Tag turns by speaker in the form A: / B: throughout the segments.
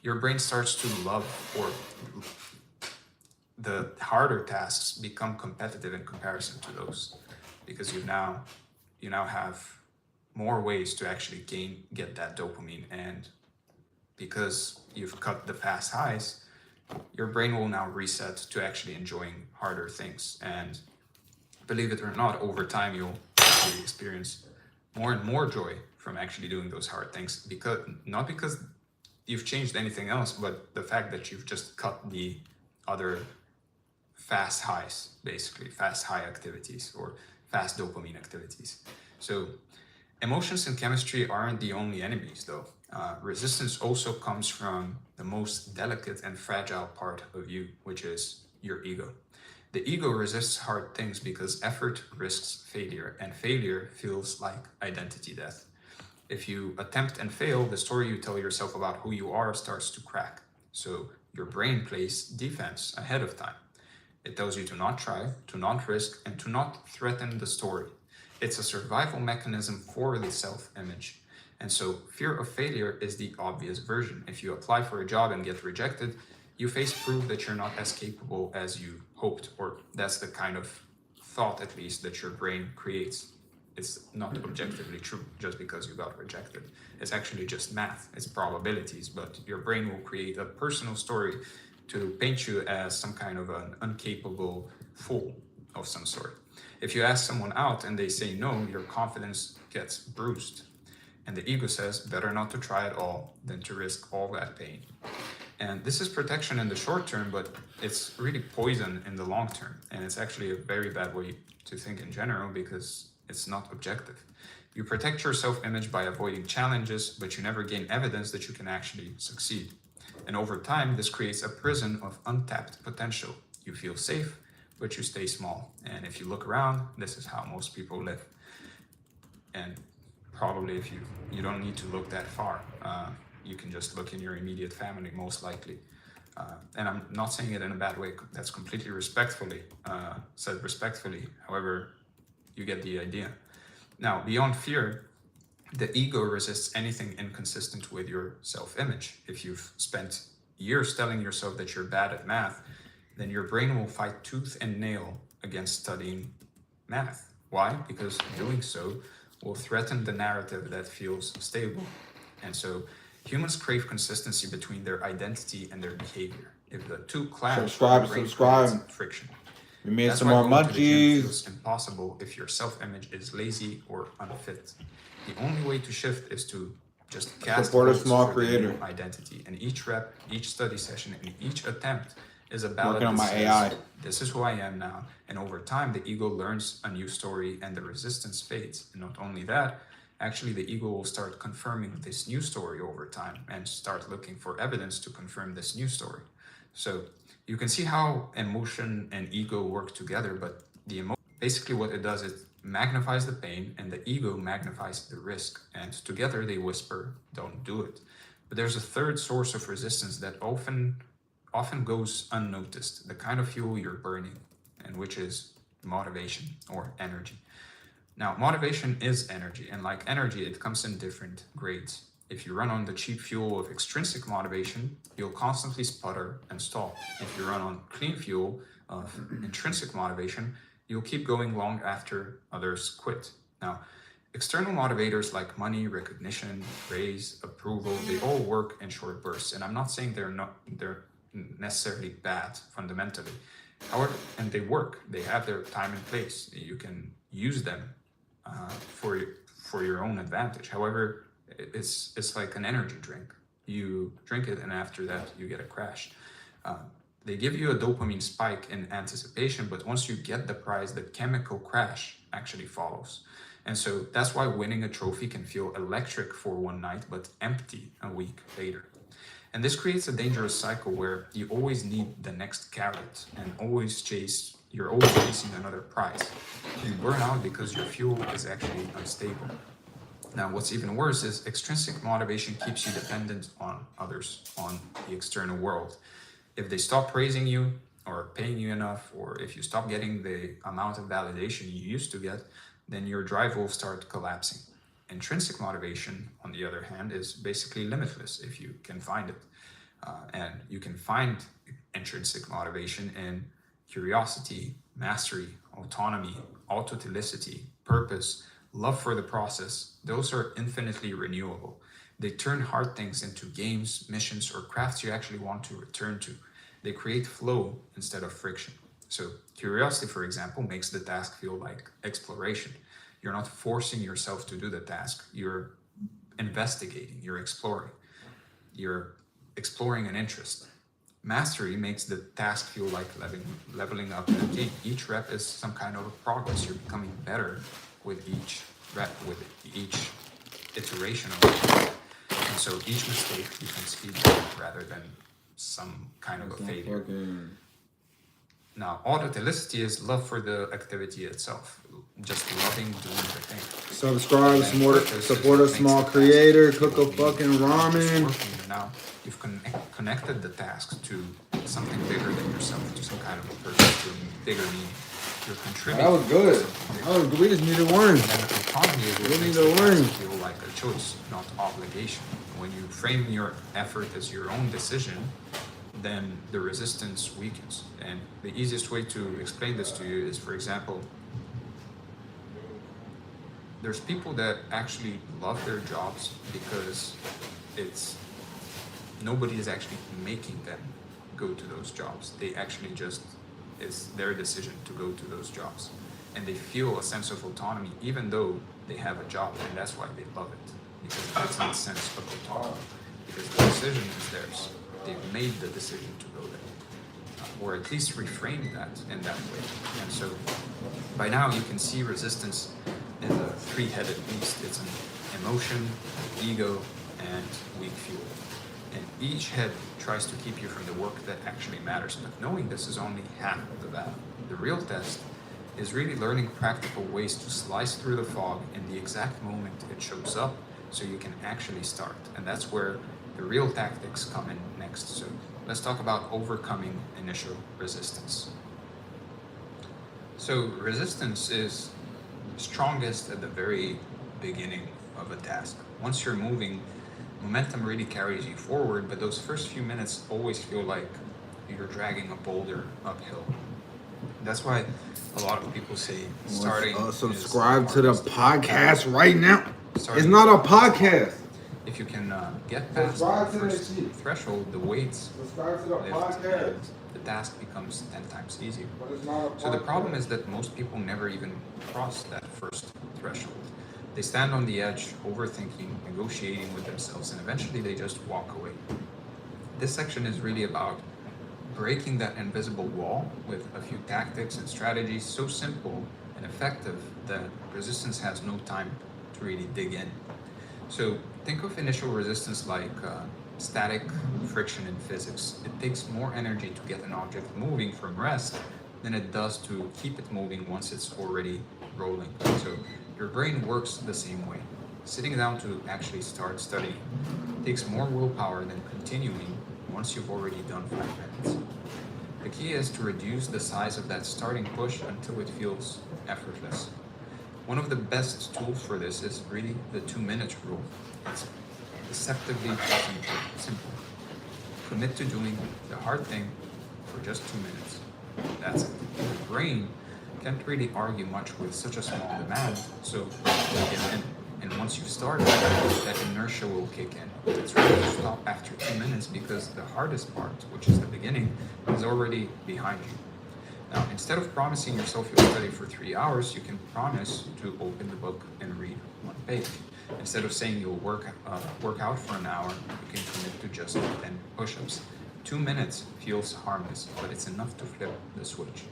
A: your brain starts to love, or the harder tasks become competitive in comparison to those, because you now have more ways to actually get that dopamine. And because you've cut the fast highs, your brain will now reset to actually enjoying harder things. And believe it or not, over time you'll actually experience more and more joy from actually doing those hard things, because not because you've changed anything else, but the fact that you've just cut the other fast highs, basically fast high activities or fast dopamine activities. So emotions and chemistry aren't the only enemies, though. Resistance also comes from the most delicate and fragile part of you, which is your ego. The ego resists hard things because effort risks failure, and failure feels like identity death. If you attempt and fail, the story you tell yourself about who you are starts to crack. So your brain plays defense ahead of time. It tells you to not try, to not risk, and to not threaten the story. It's a survival mechanism for the self-image. And so fear of failure is the obvious version. If you apply for a job and get rejected, you face proof that you're not as capable as you hoped, or that's the kind of thought, at least, that your brain creates. It's not objectively true just because you got rejected. It's actually just math, it's probabilities, but your brain will create a personal story to paint you as some kind of an incapable fool of some sort. If you ask someone out and they say no, your confidence gets bruised. And the ego says, better not to try at all than to risk all that pain. And this is protection in the short term, but it's really poison in the long term. And it's actually a very bad way to think in general, because it's not objective. You protect your self-image by avoiding challenges, but you never gain evidence that you can actually succeed. And over time, this creates a prison of untapped potential. You feel safe, but you stay small. And if you look around, this is how most people live. And probably if you don't need to look that far. You can just look in your immediate family, most likely. And I'm not saying it in a bad way. That's completely said respectfully. However, you get the idea. Now, beyond fear, the ego resists anything inconsistent with your self-image. If you've spent years telling yourself that you're bad at math, then your brain will fight tooth and nail against studying math. Why? Because doing so will threaten the narrative that feels stable. And so humans crave consistency between their identity and their behavior. If the two clash,
B: subscribe.
A: Friction.
B: We made
A: That's
B: some
A: why
B: more
A: going to the gym
B: munchies.
A: feels impossible if your self-image is lazy or unfit. The only way to shift is to just cast
B: Support a
A: votes
B: small
A: for
B: creator.
A: the new identity. And each rep, each study session, and each attempt is a ballot
B: Working on
A: that
B: my
A: says,
B: AI.
A: this is who I am now. And over time, the ego learns a new story and the resistance fades. And not only that, actually the ego will start confirming this new story over time and start looking for evidence to confirm this new story. So you can see how emotion and ego work together, but basically what it does is magnifies the pain and the ego magnifies the risk. And together they whisper, don't do it. But there's a third source of resistance that often goes unnoticed, the kind of fuel you're burning, and which is motivation or energy. Now, motivation is energy, and like energy, it comes in different grades. If you run on the cheap fuel of extrinsic motivation, you'll constantly sputter and stall. If you run on clean fuel of intrinsic motivation, you'll keep going long after others quit. Now, external motivators like money, recognition, praise, approval, they all work in short bursts. And I'm not saying they're necessarily bad fundamentally. However, and they work, they have their time and place. You can use them for your own advantage. However, it's like an energy drink. You drink it and after that you get a crash. They give you a dopamine spike in anticipation, but once you get the prize, the chemical crash actually follows. And so that's why winning a trophy can feel electric for one night, but empty a week later. And this creates a dangerous cycle where you always need the next carrot and you're always chasing another prize. You burn out because your fuel is actually unstable. Now, what's even worse is extrinsic motivation keeps you dependent on others, on the external world. If they stop praising you or paying you enough, or if you stop getting the amount of validation you used to get, then your drive will start collapsing. Intrinsic motivation, on the other hand, is basically limitless if you can find it. And you can find intrinsic motivation in curiosity, mastery, autonomy, autotelicity, purpose, love for the process. Those are infinitely renewable. They turn hard things into games, missions, or crafts you actually want to return to. They create flow instead of friction. So, curiosity, for example, makes the task feel like exploration. You're not forcing yourself to do the task, you're investigating, you're exploring, you're exploring an interest. Mastery makes the task feel like leveling up in a game. Each rep is some kind of a progress. You're becoming better with each rep, with each iteration of it. And so each mistake becomes feedback rather than some kind of a failure. Now, autotelicity is love for the activity itself, just loving doing the thing.
B: Subscribe, support a small creator, cook a fucking ramen.
A: Now, you've connected the task to something bigger than yourself, to some kind of a purpose, to a bigger meaning. You're contributing.
B: That was good. That was good. We just needed one.
A: And autonomy is what makes the task feel like a choice, not obligation. When you frame your effort as your own decision, then the resistance weakens. And the easiest way to explain this to you is, for example, there's people that actually love their jobs because nobody is actually making them go to those jobs. They actually it's their decision to go to those jobs. And they feel a sense of autonomy even though they have a job, and that's why they love it. Because it gives them a sense of autonomy. Because the decision is theirs. They've made the decision to go there. Or at least reframe that in that way. And so by now you can see resistance is a three-headed beast. It's an emotion, an ego, and weak fuel. And each head tries to keep you from the work that actually matters. But knowing this is only half of the battle. The real test is really learning practical ways to slice through the fog in the exact moment it shows up so you can actually start. And that's where the real tactics come in next. So let's talk about overcoming initial resistance. So resistance is strongest at the very beginning of a task. Once you're moving, momentum really carries you forward, but those first few minutes always feel like you're dragging a boulder uphill. That's why a lot of people say starting.
B: Subscribe to the podcast right now. It's not a podcast.
A: If you can get past the first threshold, the weights lift, and the task becomes 10 times easier. So the problem is that most people never even cross that first threshold. They stand on the edge, overthinking, negotiating with themselves, and eventually they just walk away. This section is really about breaking that invisible wall with a few tactics and strategies so simple and effective that resistance has no time to really dig in. So think of initial resistance like static friction in physics. It takes more energy to get an object moving from rest than it does to keep it moving once it's already rolling. So your brain works the same way. Sitting down to actually start studying takes more willpower than continuing once you've already done 5 minutes. The key is to reduce the size of that starting push until it feels effortless. One of the best tools for this is really the 2-minute rule. It's deceptively simple. Commit to doing the hard thing for just 2 minutes. That's it. The brain can't really argue much with such a small demand, so get in. And once you've started, that inertia will kick in. It's ready to stop after 2 minutes because the hardest part, which is the beginning, is already behind you. Now, instead of promising yourself you'll study for 3 hours, you can promise to open the book and read 1 page. Instead of saying you'll work out for an hour, you can commit to just 10 push-ups. 2 minutes feels harmless, but it's enough to flip the switch.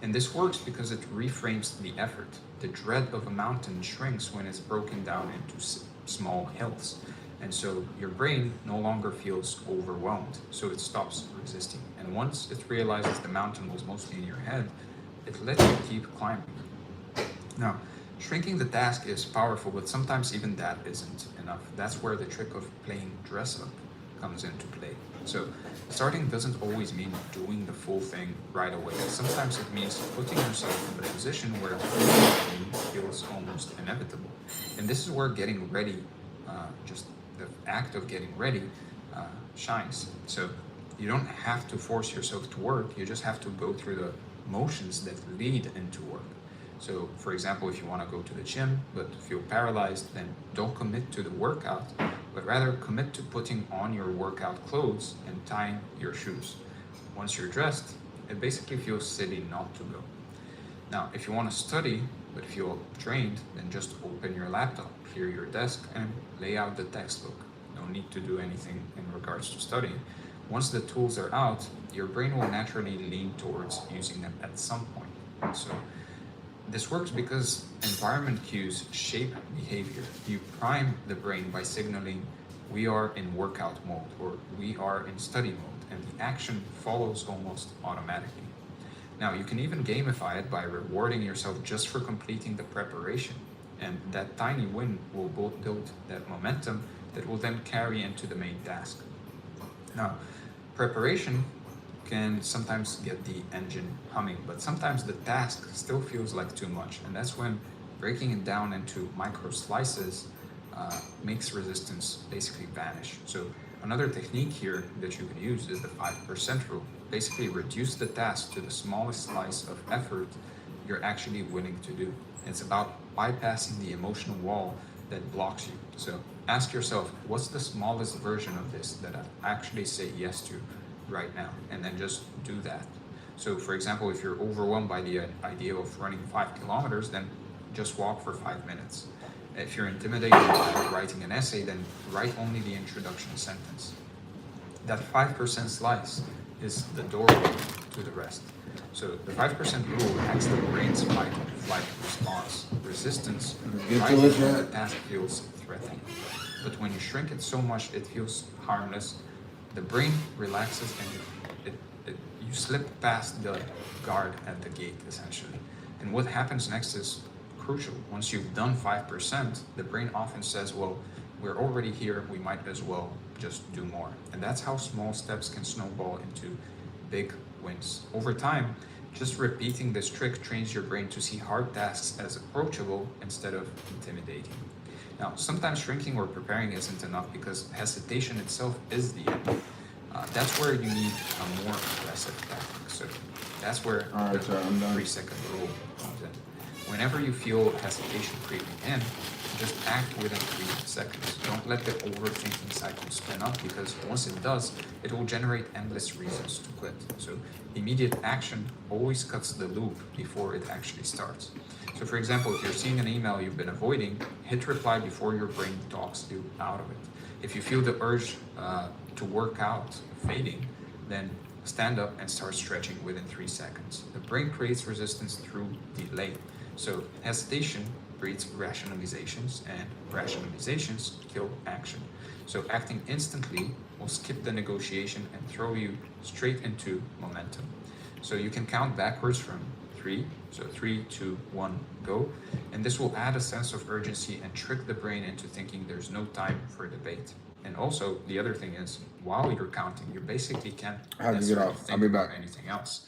A: And this works because it reframes the effort. The dread of a mountain shrinks when it's broken down into small hills. And so your brain no longer feels overwhelmed, so it stops resisting. And once it realizes the mountain was mostly in your head, it lets you keep climbing. Now, shrinking the task is powerful, but sometimes even that isn't enough. That's where the trick of playing dress up comes into play. So starting doesn't always mean doing the full thing right away. Sometimes it means putting yourself in the position where the feels almost inevitable. And this is where getting ready, just the act of getting ready, shines. So you don't have to force yourself to work, you just have to go through the motions that lead into work. So for example, if you want to go to the gym but feel paralyzed, then don't commit to the workout, but rather commit to putting on your workout clothes and tying your shoes. Once you're dressed, it basically feels silly not to go. Now, if you want to study but feel drained, then just open your laptop, clear your desk, and lay out the textbook. No need to do anything in regards to studying. Once the tools are out, your brain will naturally lean towards using them at some point. So this works because environment cues shape behavior. You prime the brain by signaling we are in workout mode or we are in study mode, and the action follows almost automatically. Now, you can even gamify it by rewarding yourself just for completing the preparation, and that tiny win will build that momentum that will then carry into the main task. Now, preparation can sometimes get the engine humming, but sometimes the task still feels like too much, and that's when breaking it down into micro slices makes resistance basically vanish. So another technique here that you can use is the 5% rule. Basically reduce the task to the smallest slice of effort you're actually willing to do. It's about bypassing the emotional wall that blocks you. So ask yourself, what's the smallest version of this that I actually say yes to right now? And then just do that. So for example, if you're overwhelmed by the idea of running 5 kilometers, then just walk for 5 minutes. If you're intimidated by writing an essay, then write only the introduction sentence. That 5% slice is the doorway to the rest. So the 5% rule acts the brain's fight or flight response. Resistance right when the task feels threatening. But when you shrink it so much it feels harmless, the brain relaxes and you slip past the guard at the gate, essentially. And what happens next is crucial. Once you've done 5%, the brain often says, well, we're already here, we might as well just do more. And that's how small steps can snowball into big wins. Over time, just repeating this trick trains your brain to see hard tasks as approachable instead of intimidating. Now, sometimes shrinking or preparing isn't enough because hesitation itself is the end. That's where you need a more aggressive tactic. So that's where the 3-second rule comes in. Whenever you feel hesitation creeping in, just act within 3 seconds. Don't let the overthinking cycle spin up, because once it does, it will generate endless reasons to quit. So immediate action always cuts the loop before it actually starts. So for example, if you're seeing an email you've been avoiding, hit reply before your brain talks you out of it. If you feel the urge to work out fading, then stand up and start stretching within 3 seconds. The brain creates resistance through delay. So hesitation breeds rationalizations, and rationalizations kill action. So acting instantly will skip the negotiation and throw you straight into momentum. So you can count backwards from 3, so 3, 2, 1, go. And this will add a sense of urgency and trick the brain into thinking there's no time for debate. And also, the other thing is, while you're counting, you basically can't necessarily think about anything else.